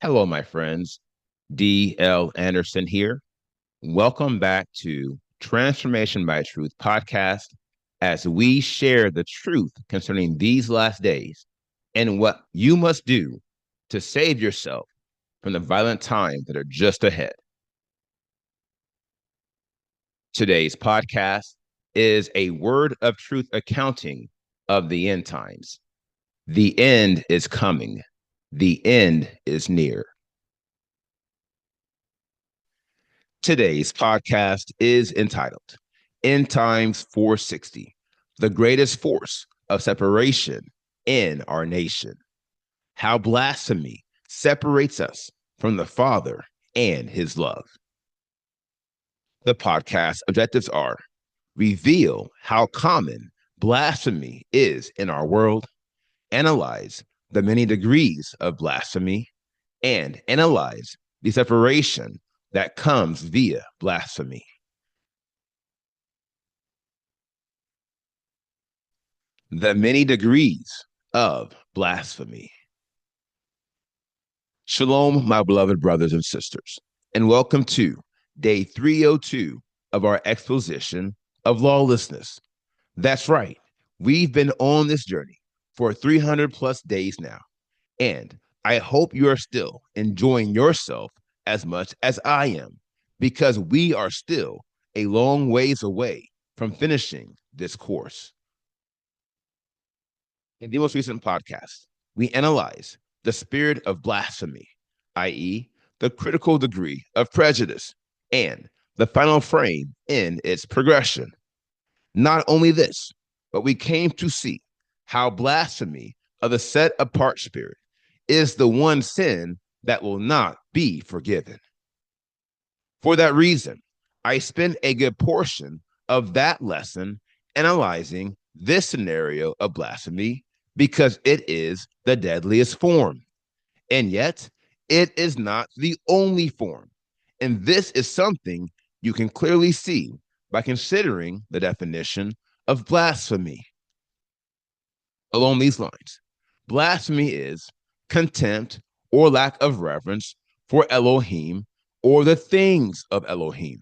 Hello, my friends. D.L. Anderson here. Welcome back to Transformation by Truth podcast as we share the truth concerning these last days and what you must do to save yourself from the violent times that are just ahead. Today's podcast is a word of truth accounting of the end times. The end is coming. The end is near. Today's podcast is entitled End Times 460, the greatest force of separation in our nation. How blasphemy separates us from the Father and his love. The podcast objectives are reveal how common blasphemy is in our world, analyze the many degrees of blasphemy, and analyze the separation that comes via blasphemy. The many degrees of blasphemy. Shalom, my beloved brothers and sisters, and welcome to day 302 of our exposition of lawlessness. That's right, we've been on this journey for 300 plus days now, and I hope you are still enjoying yourself as much as I am, because we are still a long ways away from finishing this course. In the most recent podcast, we analyze the spirit of blasphemy, i.e., the critical degree of prejudice, and the final frame in its progression. Not only this, but we came to see how blasphemy of the set apart spirit is the one sin that will not be forgiven. For that reason, I spent a good portion of that lesson analyzing this scenario of blasphemy because it is the deadliest form. And yet, it is not the only form. And this is something you can clearly see by considering the definition of blasphemy. Along these lines, blasphemy is contempt or lack of reverence for Elohim or the things of Elohim.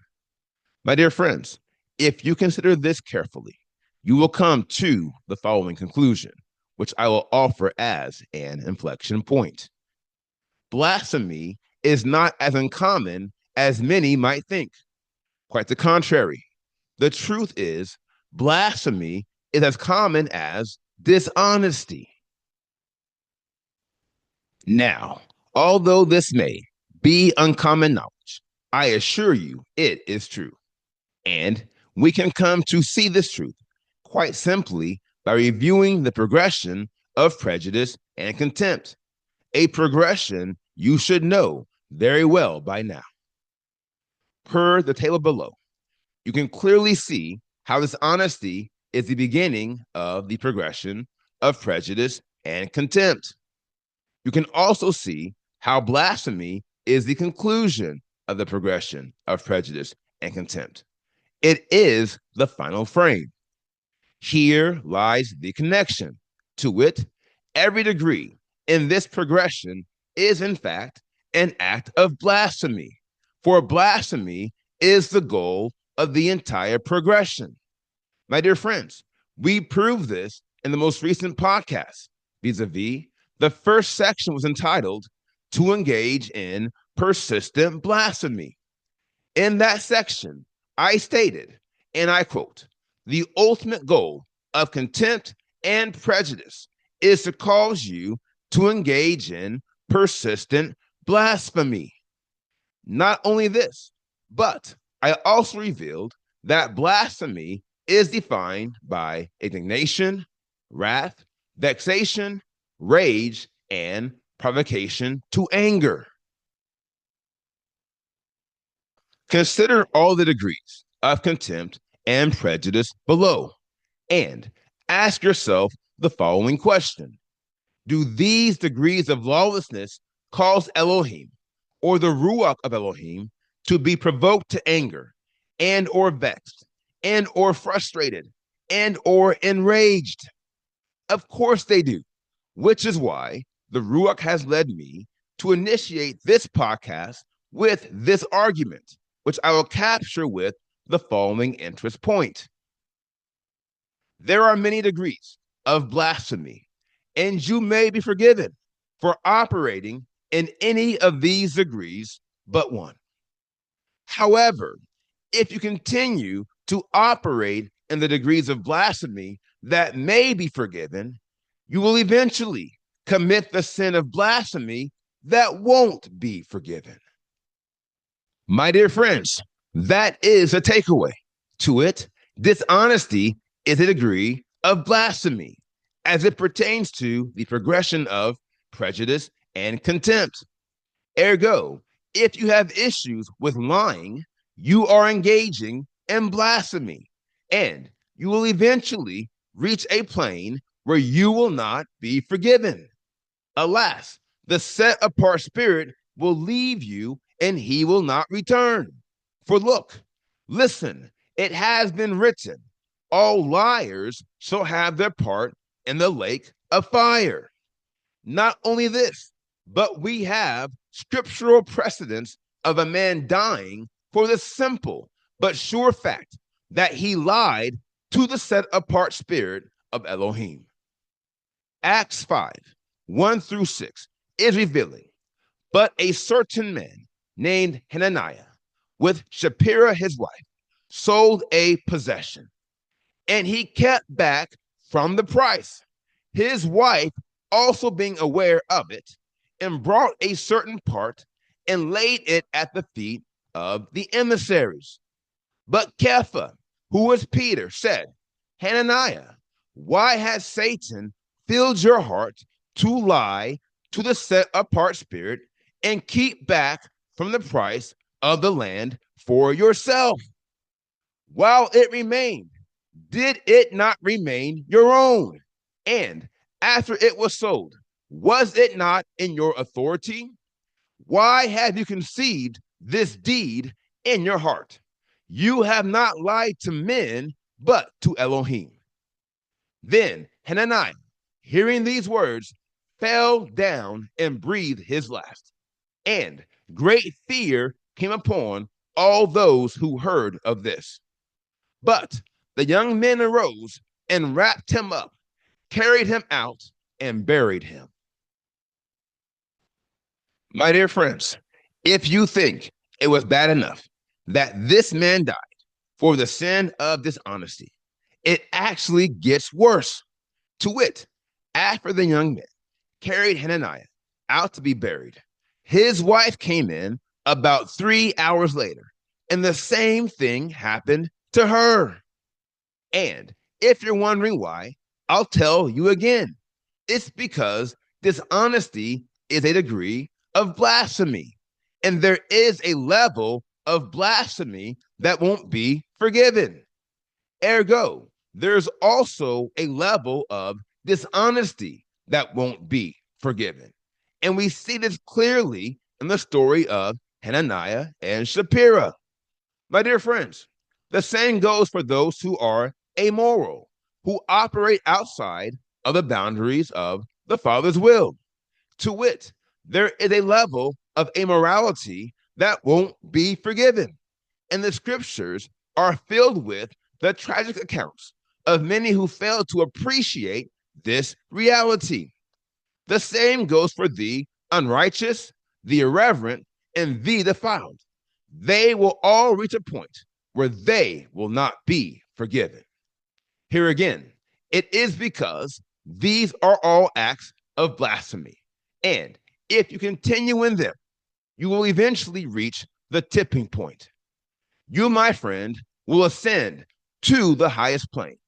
My dear friends, if you consider this carefully, you will come to the following conclusion, which I will offer as an inflection point. Blasphemy is not as uncommon as many might think. Quite the contrary. The truth is, blasphemy is as common as dishonesty. Now, although this may be uncommon knowledge, I assure you it is true. And we can come to see this truth quite simply by reviewing the progression of prejudice and contempt, a progression you should know very well by now. Per the table below, you can clearly see how dishonesty is the beginning of the progression of prejudice and contempt. You can also see how blasphemy is the conclusion of the progression of prejudice and contempt. It is the final frame. Here lies the connection. To wit, every degree in this progression is, in fact, an act of blasphemy, for blasphemy is the goal of the entire progression. My dear friends, we proved this in the most recent podcast, vis-a-vis the first section was entitled To Engage in Persistent Blasphemy. In that section, I stated, and I quote, the ultimate goal of contempt and prejudice is to cause you to engage in persistent blasphemy. Not only this, but I also revealed that blasphemy is defined by indignation, wrath, vexation, rage, and provocation to anger. Consider all the degrees of contempt and prejudice below, and ask yourself the following question. Do these degrees of lawlessness cause Elohim, or the Ruach of Elohim, to be provoked to anger, and or vexed, and or frustrated, and or enraged? Of course they do, which is why the Ruach has led me to initiate this podcast with this argument, which I will capture with the following interest point. There are many degrees of blasphemy, and you may be forgiven for operating in any of these degrees but one. However, if you continue to operate in the degrees of blasphemy that may be forgiven, you will eventually commit the sin of blasphemy that won't be forgiven. My dear friends, that is a takeaway. To it, dishonesty is a degree of blasphemy as it pertains to the progression of prejudice and contempt. Ergo, if you have issues with lying, you are engaging in blasphemy, and you will eventually reach a plane where you will not be forgiven. Alas, the set apart spirit will leave you and he will not return. For look, listen, it has been written, all liars shall have their part in the lake of fire. Not only this, but we have scriptural precedents of a man dying for the simple but sure fact that he lied to the set apart spirit of Elohim. Acts 5:1-6 is revealing, but a certain man named Hananiah, with Shapira his wife, sold a possession, and he kept back from the price, his wife also being aware of it, and brought a certain part and laid it at the feet of the emissaries. But Kepha, who was Peter, said, Hananiah, why has Satan filled your heart to lie to the set apart spirit and keep back from the price of the land for yourself? While it remained, did it not remain your own? And after it was sold, was it not in your authority? Why have you conceived this deed in your heart? You have not lied to men, but to Elohim. Then Hananiah, hearing these words, fell down and breathed his last. And great fear came upon all those who heard of this. But the young men arose and wrapped him up, carried him out, and buried him. My dear friends, if you think it was bad enough that this man died for the sin of dishonesty, it actually gets worse. To wit, after the young men carried Hananiah out to be buried, his wife came in about 3 hours later, and the same thing happened to her. And if you're wondering why, I'll tell you again. It's because dishonesty is a degree of blasphemy, and there is a level of blasphemy that won't be forgiven. Ergo, there's also a level of dishonesty that won't be forgiven. And we see this clearly in the story of Hananiah and Shapira. My dear friends, the same goes for those who are amoral, who operate outside of the boundaries of the Father's will. To wit, there is a level of amorality that won't be forgiven. And the scriptures are filled with the tragic accounts of many who fail to appreciate this reality. The same goes for the unrighteous, the irreverent, and the defiled. They will all reach a point where they will not be forgiven. Here again, it is because these are all acts of blasphemy. And if you continue in them, you will eventually reach the tipping point. You, my friend, will ascend to the highest plane,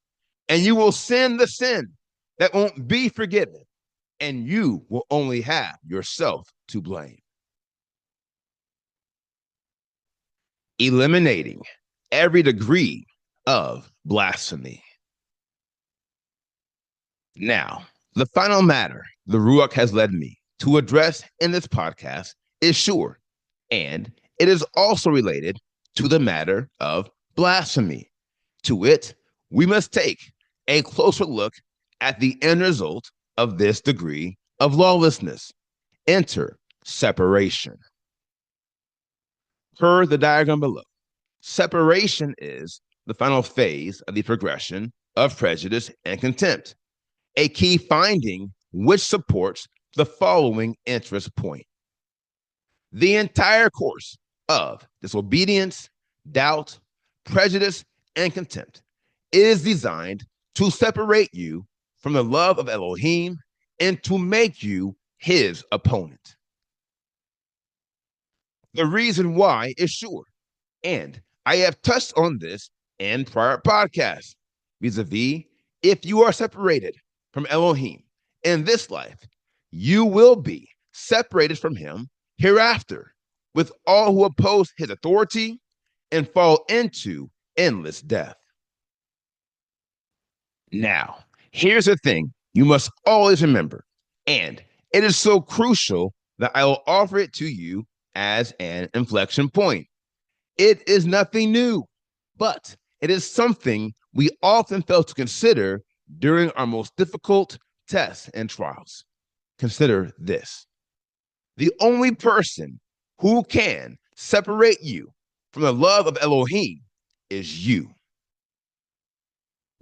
and you will sin the sin that won't be forgiven, and you will only have yourself to blame. Eliminating every degree of blasphemy. Now, the final matter the Ruach has led me to address in this podcast is sure, and it is also related to the matter of blasphemy. To it, we must take a closer look at the end result of this degree of lawlessness. Enter separation. Per the diagram below, separation is the final phase of the progression of prejudice and contempt, a key finding which supports the following interest point. The entire course of disobedience, doubt, prejudice, and contempt is designed to separate you from the love of Elohim and to make you his opponent. The reason why is sure, and I have touched on this in prior podcasts, vis-a-vis, if you are separated from Elohim in this life, you will be separated from him hereafter with all who oppose his authority and fall into endless death. Now, here's the thing you must always remember, and it is so crucial that I will offer it to you as an inflection point. It is nothing new, but it is something we often fail to consider during our most difficult tests and trials. Consider this. The only person who can separate you from the love of Elohim is you.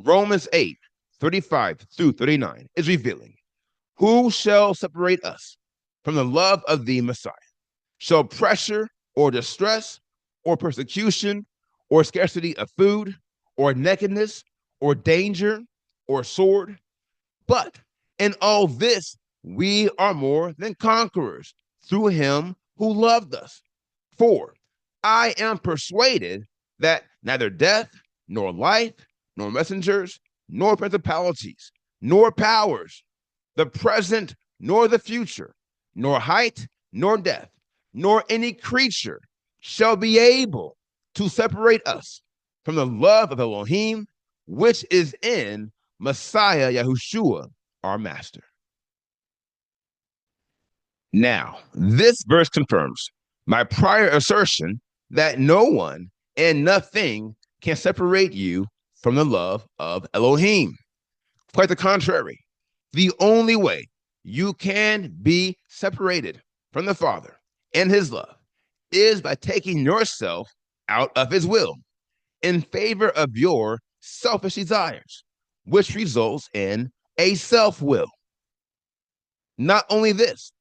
Romans 8:35-39 is revealing. Who shall separate us from the love of the Messiah? Shall pressure or distress or persecution or scarcity of food or nakedness or danger or sword? But in all this, we are more than conquerors through him who loved us. For I am persuaded that neither death, nor life, nor messengers, nor principalities, nor powers, the present, nor the future, nor height, nor depth, nor any creature shall be able to separate us from the love of Elohim, which is in Messiah Yahushua, our Master. Now, this verse confirms my prior assertion that no one and nothing can separate you from the love of Elohim. Quite the contrary, the only way you can be separated from the Father and his love is by taking yourself out of his will in favor of your selfish desires, which results in a self-will. Not only this,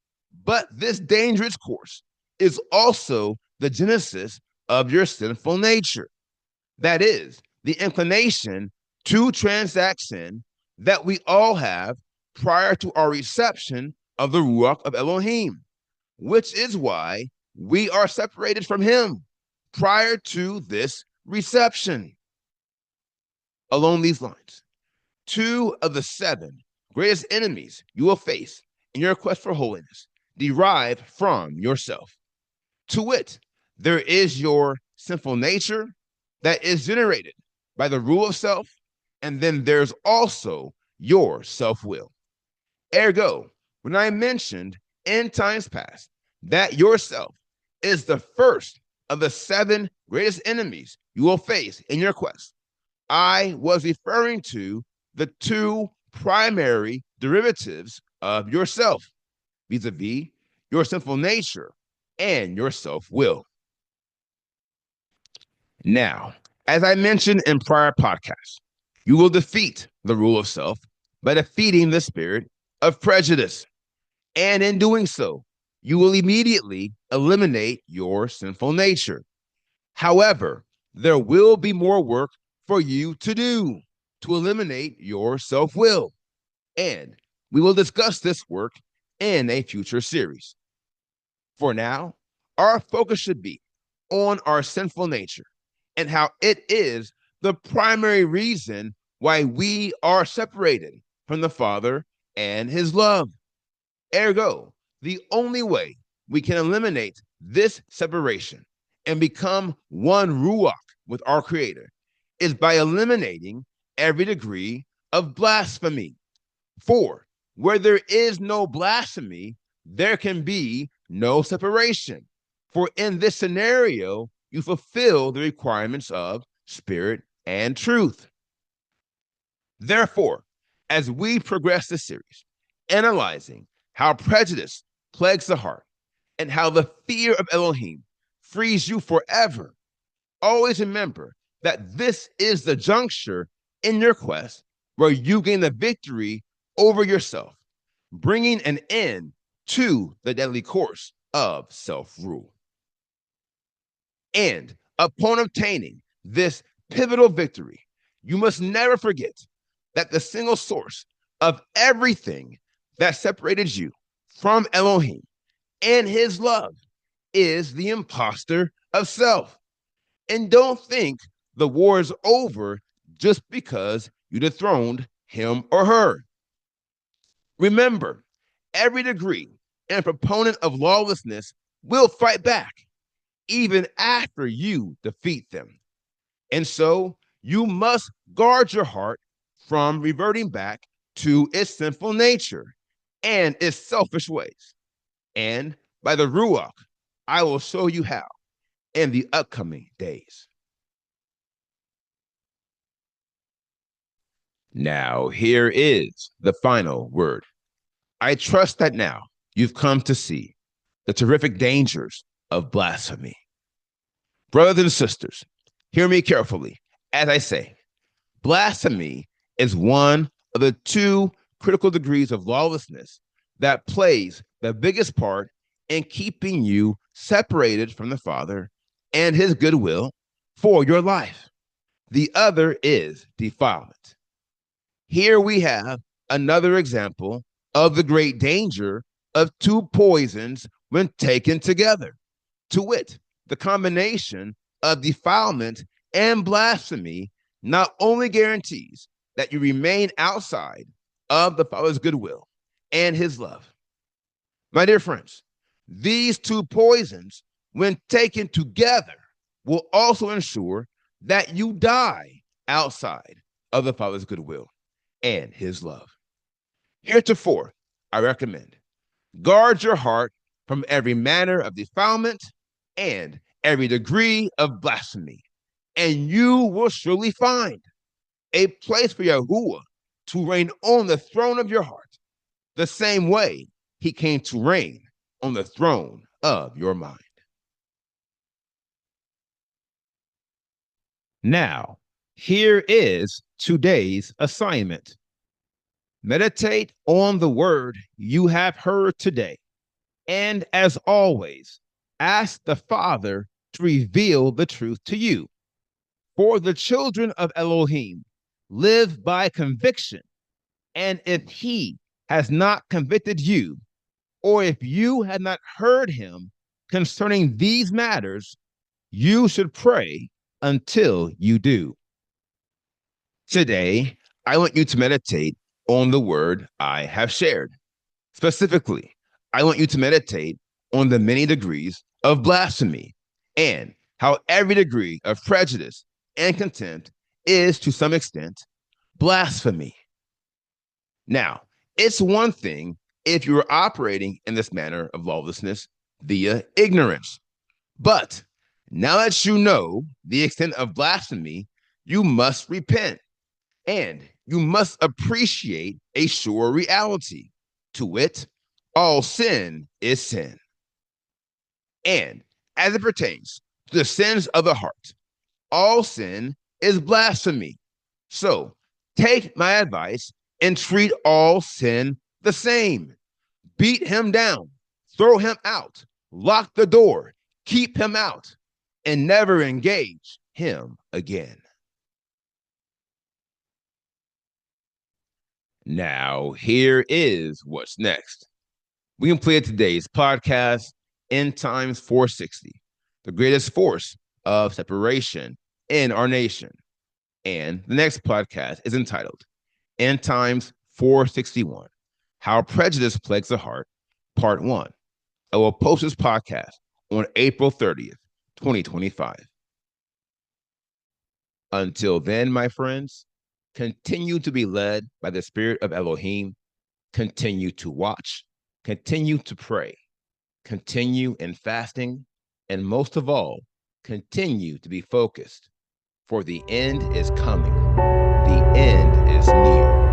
but this dangerous course is also the genesis of your sinful nature. That is, the inclination to transact sin that we all have prior to our reception of the Ruach of Elohim, which is why we are separated from him prior to this reception. Along these lines, 2 of the 7 greatest enemies you will face in your quest for holiness derive from yourself. To wit, there is your sinful nature that is generated by the rule of self, and then there's also your self-will. Ergo, when I mentioned in times past that yourself is the first of the 7 greatest enemies you will face in your quest, I was referring to the 2 primary derivatives of yourself, vis-a-vis your sinful nature and your self-will. Now, as I mentioned in prior podcasts, you will defeat the rule of self by defeating the spirit of prejudice. And in doing so, you will immediately eliminate your sinful nature. However, there will be more work for you to do to eliminate your self-will. And we will discuss this work in a future series. For now, our focus should be on our sinful nature and how it is the primary reason why we are separated from the Father and his love. Ergo, the only way we can eliminate this separation and become one Ruach with our Creator is by eliminating every degree of blasphemy. For where there is no blasphemy, there can be no separation. For in this scenario, you fulfill the requirements of spirit and truth. Therefore, as we progress this series, analyzing how prejudice plagues the heart and how the fear of Elohim frees you forever. Always remember that this is the juncture in your quest where you gain the victory over yourself, bringing an end to the deadly course of self-rule. And upon obtaining this pivotal victory, you must never forget that the single source of everything that separated you from Elohim and his love is the imposter of self. And don't think the war is over just because you dethroned him or her. Remember, every degree and proponent of lawlessness will fight back, even after you defeat them. And so you must guard your heart from reverting back to its sinful nature and its selfish ways. And by the Ruach, I will show you how in the upcoming days. Now, here is the final word. I trust that now you've come to see the terrific dangers of blasphemy. Brothers and sisters, hear me carefully as I say, blasphemy is one of the two critical degrees of lawlessness that plays the biggest part in keeping you separated from the Father and his goodwill for your life. The other is defilement. Here we have another example of the great danger of two poisons when taken together, to wit, the combination of defilement and blasphemy not only guarantees that you remain outside of the Father's goodwill and his love. My dear friends, these two poisons, when taken together, will also ensure that you die outside of the Father's goodwill and his love. Heretofore, I recommend, guard your heart from every manner of defilement and every degree of blasphemy, and you will surely find a place for Yahuwah to reign on the throne of your heart, the same way he came to reign on the throne of your mind. Now, here is today's assignment. Meditate on the word you have heard today, and as always, ask the Father to reveal the truth to you. For the children of Elohim live by conviction, and if he has not convicted you, or if you had not heard him concerning these matters, you should pray until you do. Today, I want you to meditate on the word I have shared. Specifically, I want you to meditate on the many degrees of blasphemy and how every degree of prejudice and contempt is, to some extent, blasphemy. Now, it's one thing if you are operating in this manner of lawlessness via ignorance. But now that you know the extent of blasphemy, you must repent and you must appreciate a sure reality. To wit, all sin is sin. And as it pertains to the sins of the heart, all sin is blasphemy. So take my advice and treat all sin the same. Beat him down, throw him out, lock the door, keep him out, and never engage him again. Now, here is what's next. We completed today's podcast, End Times 460, the greatest force of separation in our nation. And the next podcast is entitled End Times 461, How Prejudice Plagues the Heart, Part 1. I will post this podcast on April 30th, 2025. Until then, my friends, continue to be led by the Spirit of Elohim, continue to watch, continue to pray, continue in fasting, and most of all, continue to be focused, for the end is coming. The end is near.